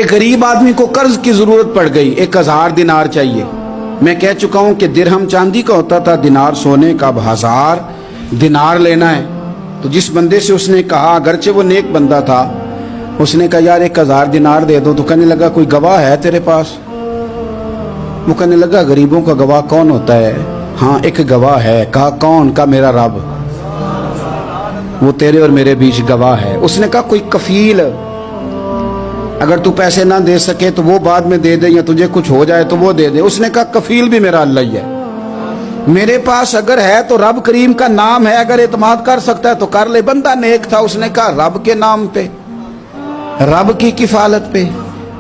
ایک غریب آدمی کو قرض کی ضرورت پڑ گئی، 1000 دینار چاہیے۔ میں کہہ چکا ہوں کہ درہم چاندی کا ہوتا تھا، دینار سونے کا، اب 1000 دینار لینا ہے۔ تو جس بندے سے اس نے کہا، اگرچہ وہ نیک بندہ تھا، اس نے کہا یار 1000 دینار دے دو، تو کہنے لگا کوئی گواہ ہے تیرے پاس؟ وہ کہنے لگا غریبوں کا گواہ کون ہوتا ہے؟ ہاں ایک گواہ ہے۔ کہا کون؟ کا میرا رب، وہ تیرے اور میرے بیچ گواہ ہے۔ اس نے کہا کوئی کفیل، اگر تو پیسے نہ دے سکے تو وہ بعد میں دے دے، یا تجھے کچھ ہو جائے تو وہ دے دے۔ اس نے کہا کفیل بھی میرا اللہ ہی ہے، میرے پاس اگر ہے تو رب کریم کا نام ہے، اگر اعتماد کر سکتا ہے تو کر لے۔ بندہ نیک تھا، اس نے کہا رب کے نام پہ، رب کی کفالت پہ،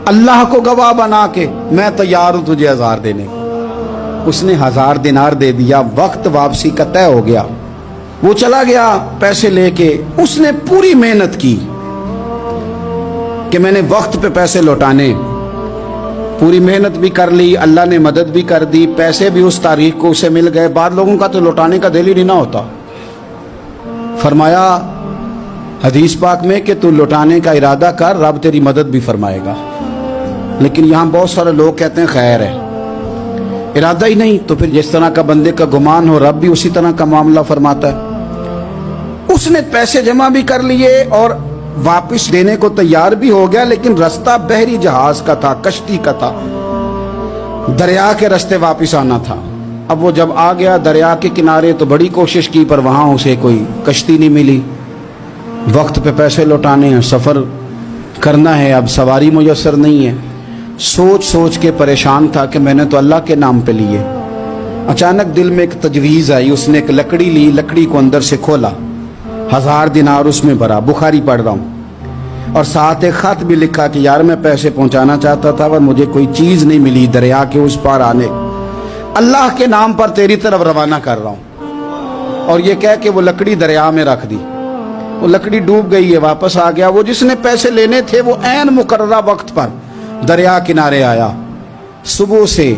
اللہ کو گواہ بنا کے میں تیار ہوں تجھے 1000 دینے۔ اس نے 1000 دینار دے دیا، وقت واپسی کا طے ہو گیا، وہ چلا گیا پیسے لے کے۔ اس نے پوری محنت کی کہ میں نے وقت پہ پیسے لوٹانے، پوری محنت بھی کر لی، اللہ نے مدد بھی کر دی، پیسے بھی اس تاریخ کو اسے مل گئے۔ بعض لوگوں کا تو لوٹانے کا دل ہی نہیں نہ ہوتا۔ فرمایا حدیث پاک میں کہ تو لوٹانے کا ارادہ کر، رب تیری مدد بھی فرمائے گا۔ لیکن یہاں بہت سارے لوگ کہتے ہیں خیر ہے، ارادہ ہی نہیں، تو پھر جس طرح کا بندے کا گمان ہو رب بھی اسی طرح کا معاملہ فرماتا ہے۔ اس نے پیسے جمع بھی کر لیے اور واپس دینے کو تیار بھی ہو گیا، لیکن رستہ بحری جہاز کا تھا، کشتی کا تھا، دریا کے رستے واپس آنا تھا۔ اب وہ جب آ گیا دریا کے کنارے تو بڑی کوشش کی، پر وہاں اسے کوئی کشتی نہیں ملی۔ وقت پہ پیسے لوٹانے ہیں، سفر کرنا ہے، اب سواری میسر نہیں ہے۔ سوچ سوچ کے پریشان تھا کہ میں نے تو اللہ کے نام پہ لیے۔ اچانک دل میں ایک تجویز آئی، اس نے ایک لکڑی لی، لکڑی کو اندر سے کھولا، 1000 دینار اس میں بھرا، بخاری پڑھ رہا ہوں، اور ساتھ ایک خط بھی لکھا کہ یار میں پیسے پہنچانا چاہتا تھا پر مجھے کوئی چیز نہیں ملی دریا کے اس پار آنے، اللہ کے نام پر تیری طرف روانہ کر رہا ہوں۔ اور یہ کہہ کہ وہ لکڑی دریا میں رکھ دی، وہ لکڑی ڈوب گئی ہے، واپس آ گیا۔ وہ جس نے پیسے لینے تھے وہ عین مقررہ وقت پر دریا کنارے آیا۔ صبح سے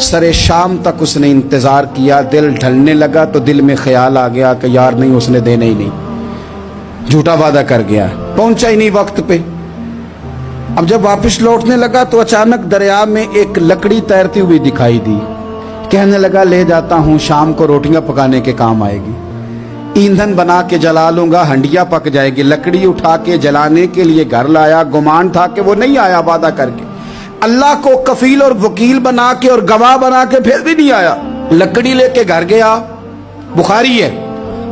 سرے شام تک اس نے انتظار کیا، دل ڈھلنے لگا تو دل میں خیال آ گیا کہ یار نہیں، اس نے دینے ہی نہیں، جھوٹا وعدہ کر گیا، پہنچا ہی نہیں وقت پہ۔ اب جب واپس لوٹنے لگا تو اچانک دریا میں ایک لکڑی تیرتی ہوئی دکھائی دی، کہنے لگا لے جاتا ہوں، شام کو روٹیاں پکانے کے کام آئے گی، ایندھن بنا کے جلا لوں گا، ہنڈیا پک جائے گی۔ لکڑی اٹھا کے جلانے کے لیے گھر لایا، گمان تھا کہ وہ نہیں آیا وعدہ کر کے، اللہ کو کفیل اور وکیل بنا کے اور گواہ بنا کے پھر بھی نہیں آیا۔ لکڑی لے کے گھر گیا، بخاری ہے،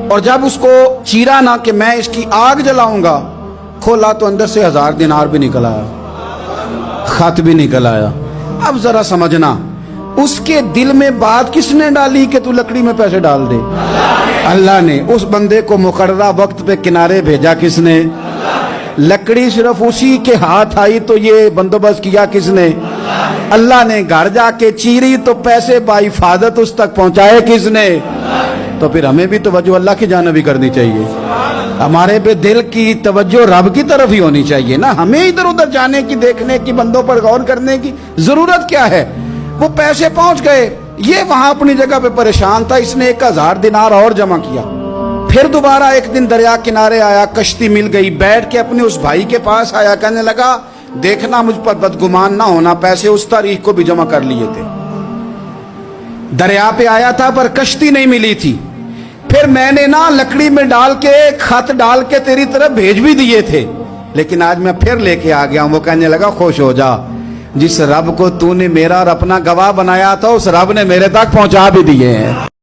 اور جب اس کو چیرا نہ کہ میں اس کی آگ جلاؤں گا، کھولا تو اندر سے 1000 دینار بھی نکل آیا، خط بھی نکل آیا۔ اب ذرا سمجھنا، اس کے دل میں بات کس نے ڈالی کہ تو لکڑی میں پیسے ڈال دے؟ اللہ نے۔ اس بندے کو مقررہ وقت پہ کنارے بھیجا کس نے؟ لکڑی صرف اسی کے ہاتھ آئی تو یہ بندوبست کیا کس نے؟ اللہ نے۔ گھر جا کے چیری تو پیسے بحفاظت اس تک پہنچائے کس نے؟ تو پھر ہمیں بھی توجہ اللہ کی جانب ہی کرنی چاہیے، ہمارے پہ دل کی توجہ رب کی طرف ہی ہونی چاہیے نا، ہمیں ادھر ادھر جانے کی، دیکھنے کی، بندوں پر غور کرنے کی ضرورت کیا ہے؟ وہ پیسے پہنچ گئے، یہ وہاں اپنی جگہ پہ پریشان تھا، اس نے 1000 دینار اور جمع کیا۔ پھر دوبارہ ایک دن دریا کنارے آیا، کشتی مل گئی، بیٹھ کے اپنے اس بھائی کے پاس آیا، کہنے لگا دیکھنا مجھ پر بدگمان نہ ہونا، پیسے اس تاریخ کو بھی جمع کر لیے تھے، دریا پہ آیا تھا پر کشتی نہیں ملی تھی، پھر میں نے نا لکڑی میں ڈال کے خط ڈال کے تیری طرف بھیج بھی دیے تھے، لیکن آج میں پھر لے کے آ گیا ہوں۔ وہ کہنے لگا خوش ہو جا، جس رب کو تو نے میرا اور اپنا گواہ بنایا تھا اس رب نے میرے تک پہنچا بھی دیے ہیں۔